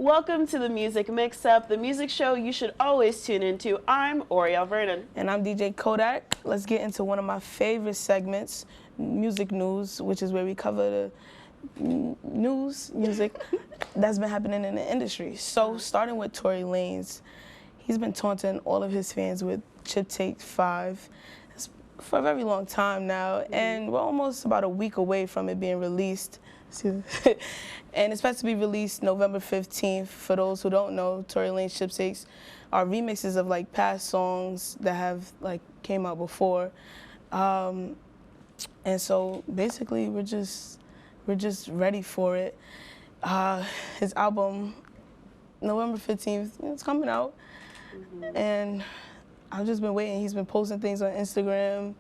Welcome to the Music Mix-Up, the music show you should always tune into. I'm Oriel Vernon. And I'm DJ Kodak. Let's get into one of my favorite segments, Music News, which is where we cover the music that's been happening in the industry. So starting with Tory Lanez, he's been taunting all of his fans with Chip Tape 5 for a very long time now, and we're almost about a week away from it being released. And it's supposed to be released November 15th. For those who don't know, Tory Lanez Chip Tapes are remixes of like past songs that have like came out before, and so basically we're just ready for it. His album November 15th, it's coming out, and I've just been waiting. He's been posting things on Instagram.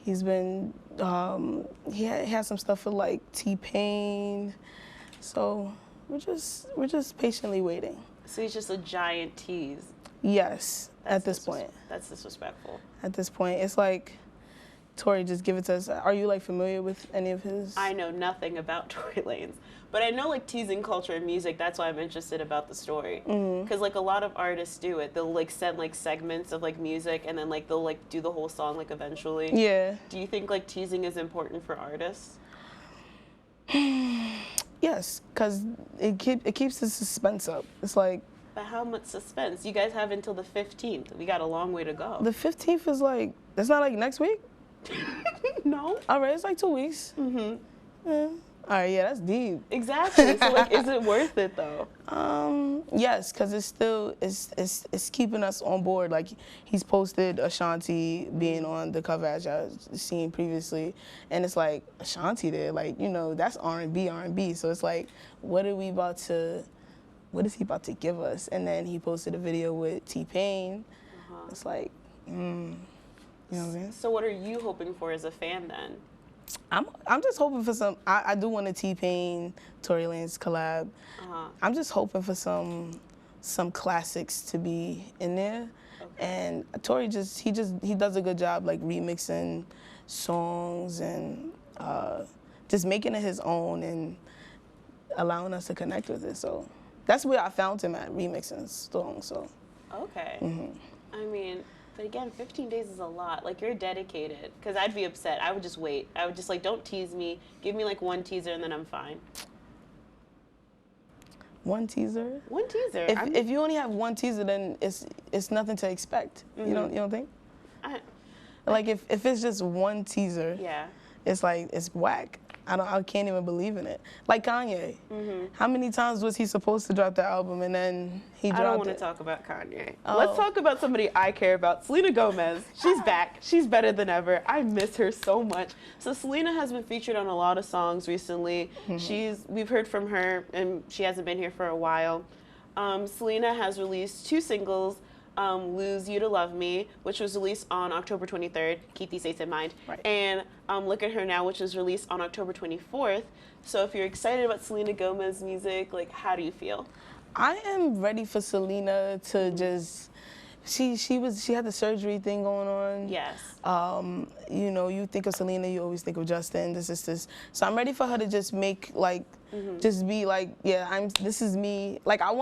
He's been he has some stuff for like T-Pain. So we're just patiently waiting. So he's just a giant tease. Yes, at this point. That's disrespectful. At this point, it's like, Tory, just give it to us. Are you like familiar with any of his? I know nothing about Tory Lanez, but I know like teasing culture in music. That's why I'm interested about the story. Because like a lot of artists do it. They'll like send like segments of like music, and then like they'll like do the whole song like eventually. Yeah. Do you think like teasing is important for artists? Yes, because it keeps the suspense up. It's like. But how much suspense? You guys have until the 15th. We got a long way to go. The 15th is like, it's not like next week? No. All right, it's like 2 weeks. Yeah. All right, yeah, that's deep. Exactly. So like, is it worth it though? Yes, because it's still it's keeping us on board. Like he's posted Ashanti being on the cover as y'all seen previously, and it's like Ashanti there, like that's R&B. So it's like, what is he about to give us? And then he posted a video with T-Pain. It's like, you know what I'm saying? So what are you hoping for as a fan then? I'm just hoping for some. I do want a T-Pain Tory Lanez collab. I'm just hoping for some classics to be in there. Okay. And Tory he does a good job like remixing songs and just making it his own and allowing us to connect with it. So that's where I found him at, remixing songs. So. Okay. I mean. But again, 15 days is a lot. Like, you're dedicated. Because I'd be upset. I would just wait. I would just, like, don't tease me. Give me, like, one teaser, and then I'm fine. One teaser? One teaser. If you only have one teaser, then it's nothing to expect. You don't think? Like, if it's just one teaser, yeah, it's like, it's whack. I can't even believe in it. Like Kanye. How many times was he supposed to drop the album and then he dropped it? I don't want to talk about Kanye. Let's talk about somebody I care about. Selena Gomez. She's back. She's better than ever. I miss her so much. So Selena has been featured on a lot of songs recently. We've heard from her, and she hasn't been here for a while. Selena has released 2 singles. Lose You to Love Me, which was released on October 23rd. Keep these dates in mind. Right. And Look at Her Now, which was released on October 24th. So if you're excited about Selena Gomez music, like, how do you feel? I am ready for Selena to just. She had the surgery thing going on. Yes. You think of Selena, you always think of Justin. This. So I'm ready for her to just make like, just be like, yeah, this is me. Like I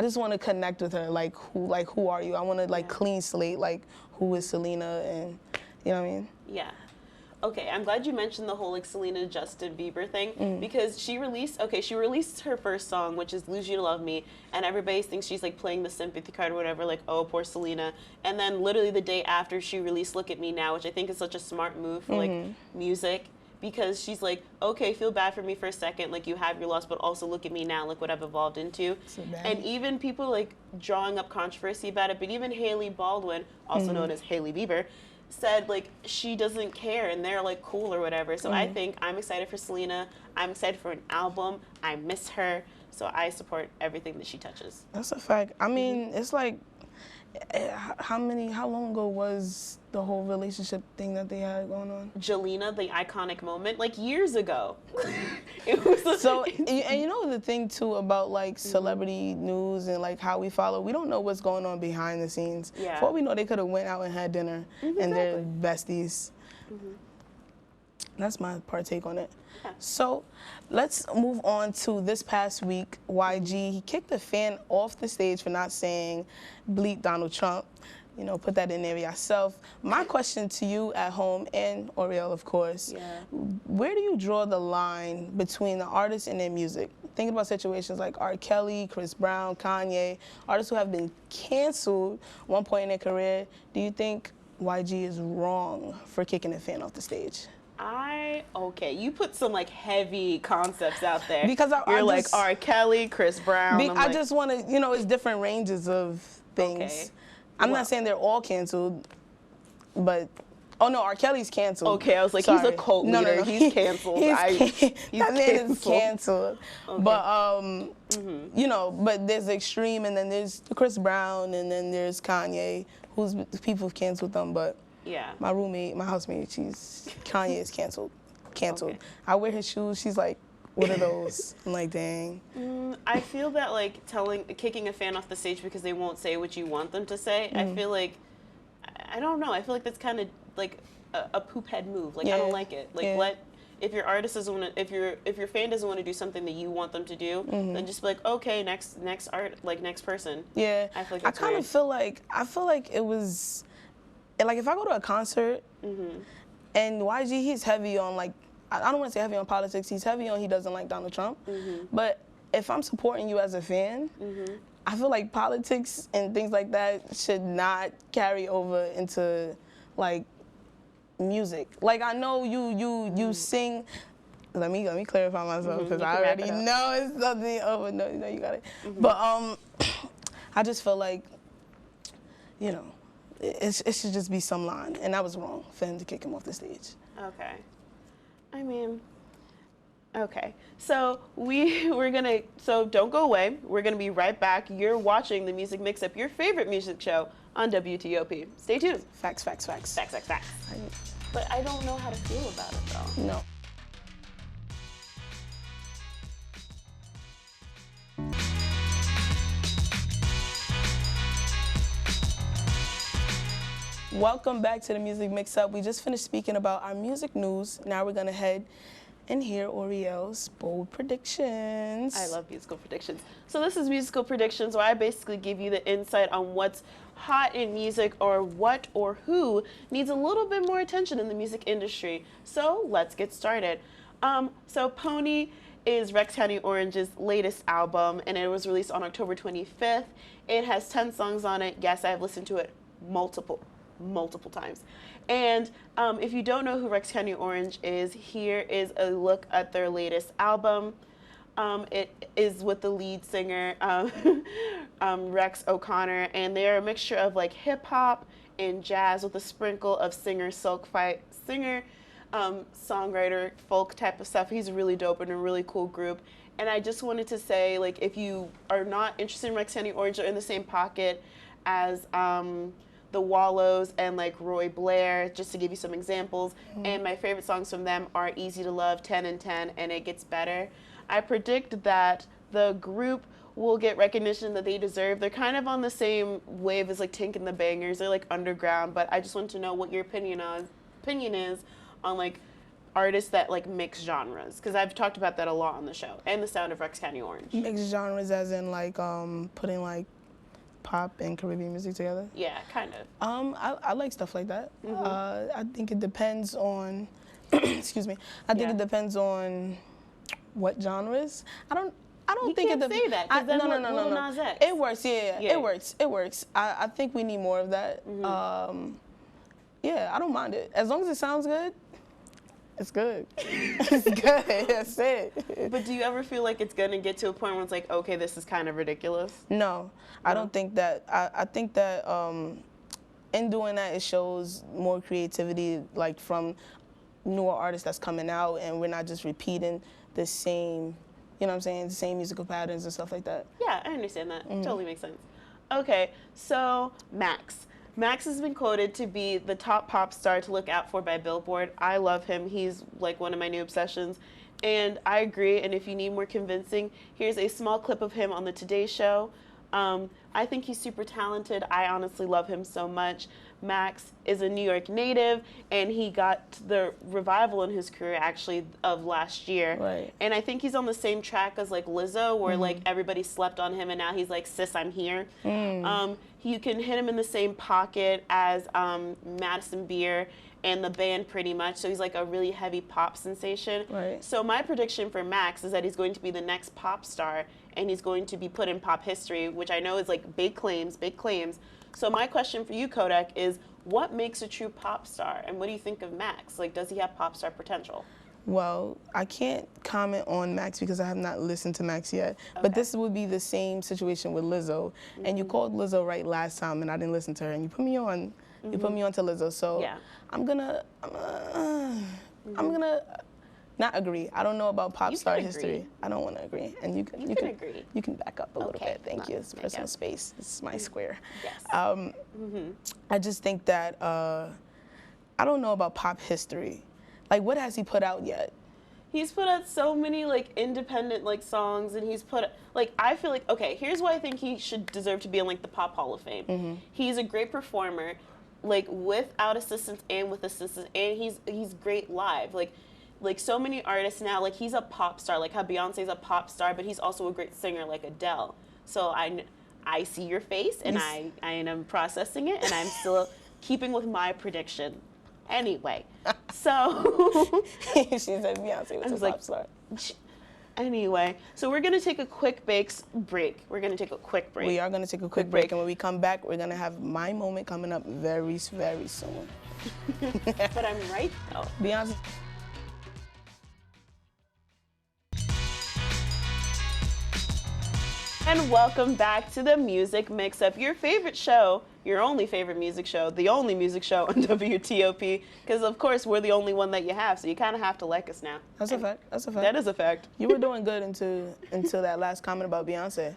just want to connect with her. Like who are you? I want to like clean slate. Like, who is Selena? And you know what I mean? Yeah. Okay, I'm glad you mentioned the whole like Selena Justin Bieber thing because she released her first song, which is Lose You to Love Me, and everybody thinks she's like playing the sympathy card or whatever, like, oh, poor Selena. And then literally the day after, she released Look at Me Now, which I think is such a smart move for like music, because she's like, okay, feel bad for me for a second, like you have your loss, but also look at me now, look what I've evolved into. And even people like drawing up controversy about it, but even Hailey Baldwin, also known as Hailey Bieber, said like she doesn't care and they're like cool or whatever. So I think I'm excited for Selena. I'm excited for an album. I miss her. So I support everything that she touches. That's a fact. I mean, it's like, how long ago was the whole relationship thing that they had going on? Jelena, the iconic moment, like years ago. So, and you know the thing too about like celebrity news and like how we follow, we don't know what's going on behind the scenes. Yeah. For all we know, they could have went out and had dinner and they're besties. That's my partake on it. Yeah. So let's move on to this past week. YG, he kicked a fan off the stage for not saying bleep Donald Trump. You know, put that in there yourself. My question to you at home, and Oriel, of course, Yeah. where do you draw the line between the artist and their music? Thinking about situations like R. Kelly, Chris Brown, Kanye, artists who have been canceled at one point in their career. Do you think YG is wrong for kicking a fan off the stage? Okay, you put some like heavy concepts out there. Because you're I like just, R. Kelly, Chris Brown. I just want to, you know, it's different ranges of things. Okay. I'm Well. not saying they're all canceled, but oh no, R. Kelly's canceled. Okay, I was like, Sorry. he's a cult leader. No. He's canceled. That man is canceled. Okay. But you know, but there's the extreme, and then there's Chris Brown, and then there's Kanye, who's people have canceled them, but. Yeah. My roommate, my housemate, Kanye is canceled. Okay. I wear his shoes. She's like, what are those? I'm like, dang. I feel that like kicking a fan off the stage because they won't say what you want them to say. I feel like, I don't know. I feel like that's kind of like a poop head move. Like I don't like it. Like if your artist doesn't want to, if your fan doesn't want to do something that you want them to do, then just be like, okay, next person. Yeah. I feel like I that's kind weird. of feel like it was, like if I go to a concert and YG, he's heavy on like, I don't want to say heavy on politics. He's heavy on he doesn't like Donald Trump. But if I'm supporting you as a fan, I feel like politics and things like that should not carry over into like music. Like I know you sing. Let me clarify myself because I already know it's something. Oh no, you got it. But I just feel like, you know, it should just be some line, and that was wrong for him to kick him off the stage. Okay. I mean, okay. So so don't go away. We're gonna be right back. You're watching the Music Mix-Up, your favorite music show on WTOP. Stay tuned. Facts. Facts. But I don't know how to feel about it though. No. Welcome back to the Music Mix-Up. We just finished speaking about our music news. Now we're going to head and hear Oriel's bold predictions. I love musical predictions. So this is musical predictions where I basically give you the insight on what's hot in music or what or who needs a little bit more attention in the music industry. So let's get started. So Pony is Rex County Orange's latest album, and it was released on October 25th. It has 10 songs on it. Yes, I've listened to it multiple times. And if you don't know who Rex County Orange is, here is a look at their latest album. It is with the lead singer, Rex O'Connor, and they're a mixture of like hip hop and jazz with a sprinkle of songwriter, folk type of stuff. He's really dope and a really cool group. And I just wanted to say, like, if you are not interested in Rex County Orange, they're in the same pocket as the Wallows and like Roy Blair, just to give you some examples. And my favorite songs from them are Easy to Love, 10 and 10, and It Gets Better. I predict that the group will get recognition that they deserve. They're kind of on the same wave as like Tink and the Bangers. They're like underground, but I just want to know what your opinion is on like artists that like mix genres, because I've talked about that a lot on the show, and the sound of Rex County Orange. Mix genres as in like putting like pop and Caribbean music together? Yeah, kind of. I like stuff like that. I think it depends on, excuse me. I think it depends on what genres. I don't think can't say that, 'cause then Lil Nas X. It works. Yeah, it works. I think we need more of that. Yeah, I don't mind it as long as it sounds good. It's good. It's good. That's it. But do you ever feel like it's gonna get to a point where it's like, okay, this is kind of ridiculous? No, I don't think that. I think that in doing that, it shows more creativity, like from newer artists that's coming out, and we're not just repeating the same, you know what I'm saying, the same musical patterns and stuff like that. Yeah, I understand that. Totally makes sense. Okay, so Max. Max has been quoted to be the top pop star to look out for by Billboard. I love him. He's like one of my new obsessions. And I agree, and if you need more convincing, here's a small clip of him on the Today Show. I think he's super talented. I honestly love him so much. Max is a New York native, and he got the revival in his career actually of last year. Right. And I think he's on the same track as like Lizzo, where like everybody slept on him, and now he's like, sis, I'm here. You can hit him in the same pocket as Madison Beer and the band pretty much. So he's like a really heavy pop sensation. Right. So my prediction for Max is that he's going to be the next pop star, and he's going to be put in pop history, which I know is like big claims, big claims. So my question for you, Kodak, is what makes a true pop star? And what do you think of Max? Like, does he have pop star potential? Well, I can't comment on Max because I have not listened to Max yet. But this would be the same situation with Lizzo. And you called Lizzo right last time, and I didn't listen to her. And you put me on. You put me on to Lizzo. So Yeah. I'm gonna not agree. I don't know about pop You star can history. agree. I don't want to agree. And you can agree. You can back up a little Okay. bit. Thank you. It's Thank personal you. space. This is my square. Yes. I just think that I don't know about pop history. Like, what has he put out yet? He's put out so many like independent like songs, and he's put like, I feel like, okay, here's why I think he should deserve to be in like the Pop Hall of Fame. He's a great performer, like without assistance and with assistance, and he's great live. Like so many artists now, like he's a pop star, like how Beyonce's a pop star, but he's also a great singer like Adele. So I see your face, and I am processing it, and I'm still keeping with my prediction. Anyway, so She said Beyonce was a pop star. Anyway, so we're gonna take a quick break. We're gonna take a quick break. We are going to take a quick break, and when we come back, we're going to have my moment coming up very, very soon. But I'm right though. Beyonce. And welcome back to the Music Mix-Up, your favorite show, your only favorite music show, the only music show on WTOP, because of course we're the only one that you have, so you kind of have to like us now. That's a fact. That's a fact. That is a fact. You were doing good until that last comment about Beyonce.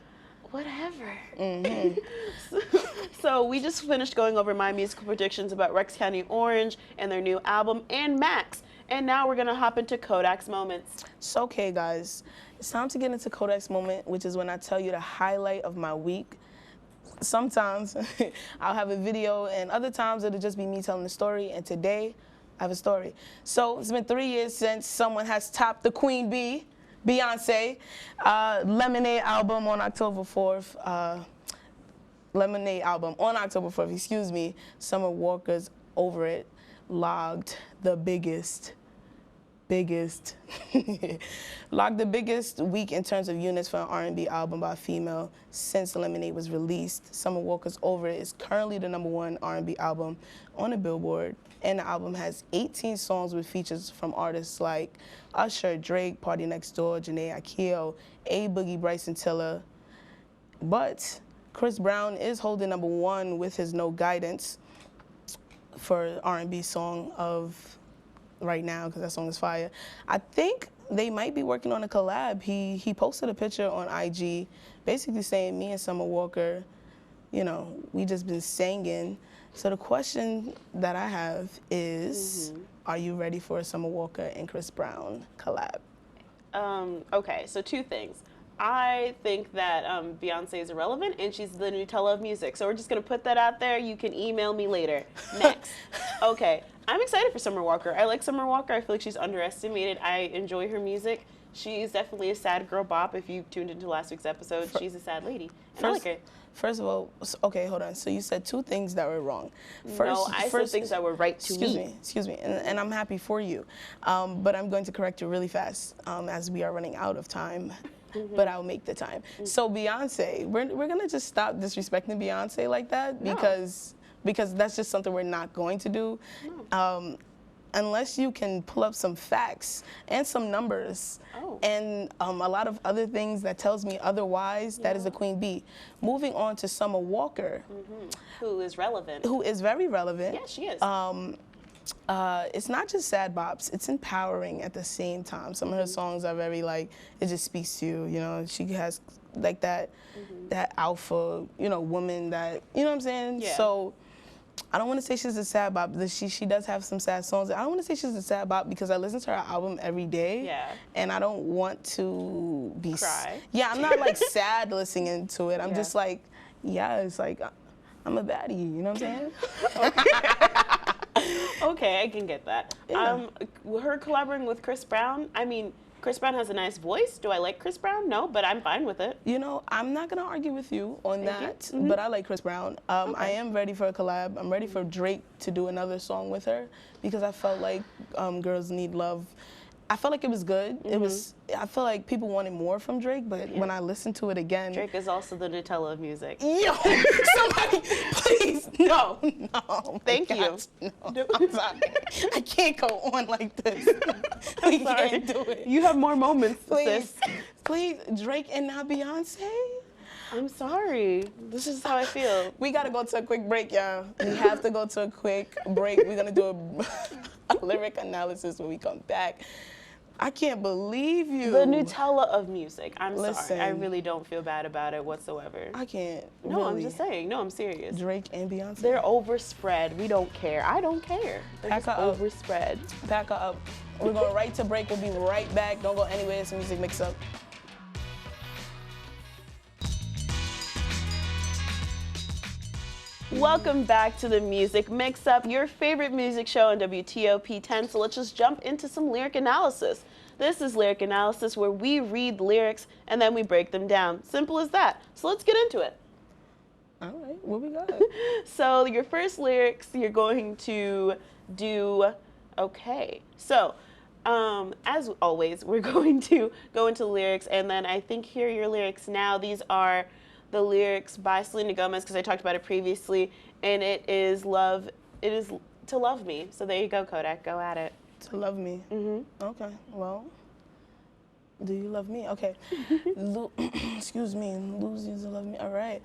Whatever. So we just finished going over my musical predictions about Rex County Orange and their new album and Max. And now we're going to hop into Codex Moments. So, okay, guys, it's time to get into Codex Moment, which is when I tell you the highlight of my week. Sometimes I'll have a video, and other times it'll just be me telling the story. And today, I have a story. So it's been 3 years since someone has topped the Queen Bee, Beyonce, Lemonade album on October 4th. Lemonade album on October 4th, excuse me. Summer Walker's Over It logged the biggest logged the biggest week in terms of units for an R&B album by a female since Lemonade was released. Summer Walker's Over It is currently the #1 R&B album on the Billboard, and the album has 18 songs with features from artists like Usher, Drake, Party Next Door, Janae Aiko, A Boogie, Bryson Tiller. But Chris Brown is holding #1 with his No Guidance for R&B song of right now, because that song is fire. I think they might be working on a collab. He posted a picture on IG basically saying me and Summer Walker, you know, we just been singing. So the question that I have is, are you ready for a Summer Walker and Chris Brown collab? Okay, so two things. I think that Beyonce is irrelevant, and she's the Nutella of music. So we're just going to put that out there. You can email me later. Next. Okay, I'm excited for Summer Walker. I like Summer Walker. I feel like she's underestimated. I enjoy her music. She's definitely a sad girl bop. If you tuned into last week's episode, she's a sad lady. And I like her. First of all, okay, hold on. So you said two things that were wrong. No, I said things that were right to me. Excuse me, and I'm happy for you. But I'm going to correct you really fast as we are running out of time. But I'll make the time. So Beyonce, we're gonna just stop disrespecting Beyonce like that because that's just something we're not going to do. Unless you can pull up some facts and some numbers and a lot of other things that tells me otherwise, that is the Queen Bee. Moving on to Summer Walker. Who is relevant. Who is very relevant. Yeah, she is. It's not just sad bops, it's empowering at the same time. Some of her songs are very like, it just speaks to you, you know. She has like that alpha, you know, woman that, you know what I'm saying? Yeah. So I don't want to say she's a sad bop. She does have some sad songs. I don't want to say she's a sad bop because I listen to her album every day. Yeah. And I don't want to be Cry. Yeah, I'm not like sad listening to it. I'm just like, yeah, it's like I'm a baddie, you know what I'm saying? Okay, I can get that. Yeah. Her collaborating with Chris Brown, I mean, Chris Brown has a nice voice. Do I like Chris Brown? No, but I'm fine with it. You know, I'm not gonna argue with you on Thank you. that, but I like Chris Brown. I Okay. am ready for a collab. I'm ready for Drake to do another song with her because I felt like Girls Need Love. I felt like it was good. It was. I feel like people wanted more from Drake, but when I listened to it again, Drake is also the Nutella of music. yo, somebody, please, no. Thank you. No, I'm sorry. I can't go on like this. We can't do it. You have more moments, Please, sis. please, Drake and not Beyonce. I'm sorry. This is how I feel. We gotta go to a quick break, y'all. We have to go to a quick break. We're gonna do a lyric analysis when we come back. I can't believe you. The Nutella of music. I'm sorry. Listen. I really don't feel bad about it whatsoever. I can't. No, I'm really. just saying. No, I'm serious. Drake and Beyonce. They're overspread. We don't care. I don't care. They're Pack just her up. overspread. Pack her up. We're going right to break. We'll be right back. Don't go anywhere. It's a music mix up. Welcome back to the Music Mix Up, your favorite music show on WTOP 10. So let's just jump into some lyric analysis. This is lyric analysis where we read lyrics and then we break them down. Simple as that. So let's get into it. All right, what we got? So your first lyrics, you're going to do okay. So as always, we're going to go into lyrics, and then I think here are your lyrics now. These are the lyrics by Selena Gomez, because I talked about it previously, and it is to love me. So there you go, Kodak, go at it. To love me. Okay, well, do you love me? Okay. Excuse me, lose you to love me. All right.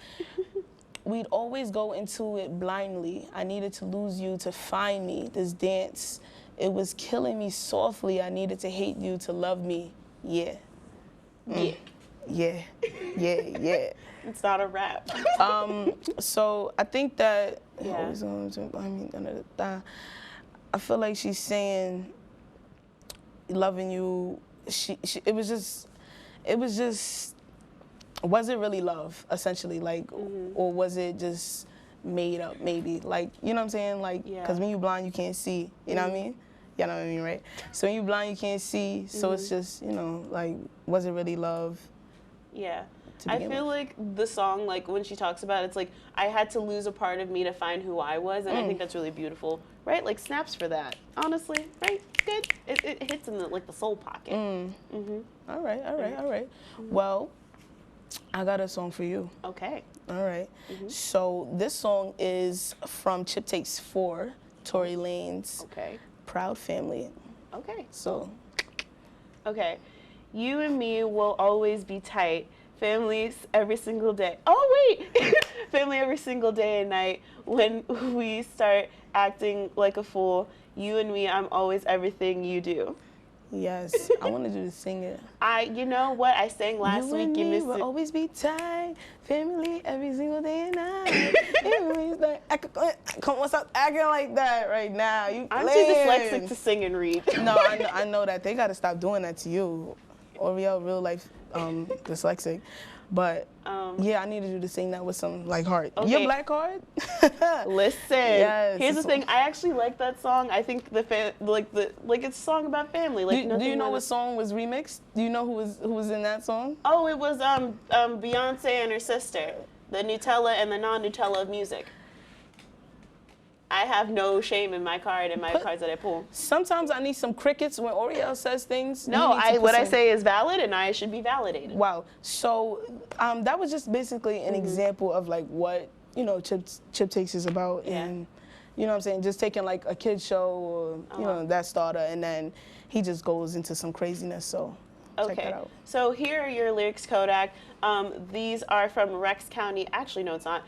We'd always go into it blindly. I needed to lose you to find me. This dance, it was killing me softly. I needed to hate you to love me. Yeah. Yeah. Yeah. Yeah, yeah. It's not a rap. So I think that Yeah. always going to, I feel like she's saying loving you. It was just, was it really love, essentially, like, or was it just made up, maybe, like, you know what I'm saying, like, because when you blind you can't see, you know what I mean? You know what I mean, right? So when you blind you can't see, so it's just, you know, like, was it really love? Yeah. To I begin feel with. like the song, like when she talks about it, it's like, I had to lose a part of me to find who I was, and I think that's really beautiful, right? Like, snaps for that, honestly, right? Good. It hits in the, like, the soul pocket. All right. Well, I got a song for you. Okay. All right. So this song is from Chip Takes 4, Tory Lanez Okay. Proud Family. Okay. So, Okay. You and me will always be tight. Families every single day. Oh, wait! Family every single day and night. When we start acting like a fool, you and me, I'm always everything you do. yes, I wanted you to sing it. You know what? I sang last you week. and You me missed will it. always be tight. Family every single day and night. Families come on, stop acting like that right now. You I'm too playing. dyslexic to sing and read. No, I know that. They got to stop doing that to you. Oriel, real life dyslexic. But yeah, I needed you to sing that with some like heart. Okay. Your black card? Listen, Yes, here's the it's- thing. I actually like that song. I think it's a song about family. Like Do nothing you know that- what song was remixed? Do you know who was in that song? Oh, it was Beyonce and her sister, the Nutella and the non-Nutella of music. I have no shame in my card and my cards that I pull. Sometimes I need some crickets when Oriel says things. you No, need to put what I some- say is valid, and I should be validated. Wow. So that was just basically an example of like what Chip Takes is about, Yeah. and you know what I'm saying, just taking like a kid show or you know that starter, and then he just goes into some craziness. So check that out. So here are your lyrics, Kodak. These are from Rex County. Actually, no, it's not.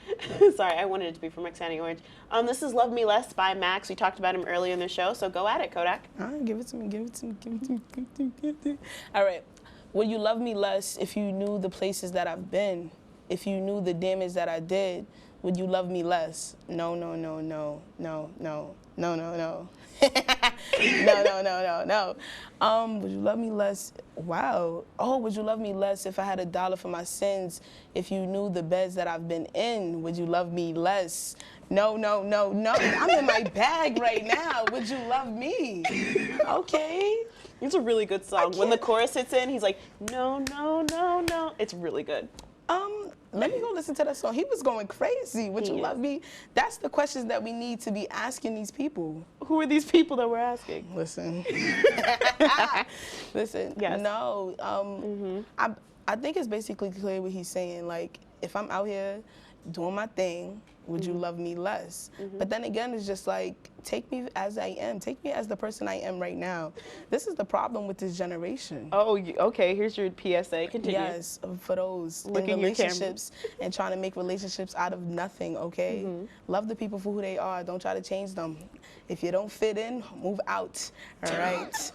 Sorry, I wanted it to be from Rex County Orange. This is Love Me Less by Max. We talked about him earlier in the show, so go at it, Kodak. All right, give it to me, give it to me, give it to me, give it to me, give it to me. All right. Would you love me less if you knew the places that I've been? If you knew the damage that I did, would you love me less? No, no, no, no, no, no, no, no, no. No. Would you love me less? Wow. Oh, would you love me less if I had $1 for my sins? If you knew the beds that I've been in, would you love me less? No. I'm in my bag right now. Would you love me? Okay. It's a really good song. When the chorus hits in, he's like, no. It's really good. Let me go listen to that song. He was going crazy. Would you love me? That's the questions that we need to be asking these people. Who are these people that we're asking? Listen. Listen. Yes. No. I think it's basically clear what he's saying. Like, if I'm out here doing my thing, would you love me less? But then again, it's just like, take me as I am. Take me as the person I am right now. This is the problem with this generation. Oh, okay. Here's your PSA. Continue. Yes, for those Look in in your relationships and trying to make relationships out of nothing, okay? Love the people for who they are. Don't try to change them. If you don't fit in, move out, all right?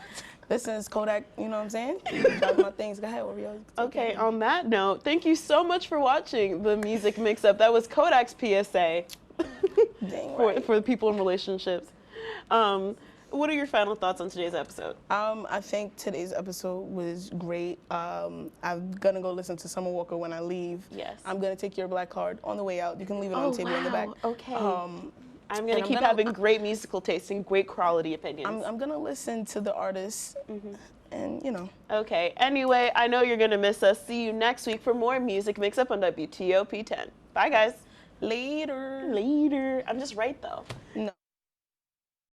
Listen, it's Kodak, you know what I'm saying? Try my things. Go ahead, Oreo. Okay, on that note, thank you so much for watching the Music Mix-Up. That was Kodak's PSA for the people in relationships. What are your final thoughts on today's episode? I think today's episode was great. I'm gonna go listen to Summer Walker when I leave. Yes. I'm gonna take your black card on the way out. You can leave it on the table in the back. Okay. I'm gonna keep having great musical taste and great quality opinions. I'm gonna listen to the artists, and you know. Okay. Anyway, I know you're gonna miss us. See you next week for more Music Mix-Up on WTOP 10. Bye, guys. Later. I'm just right though. No.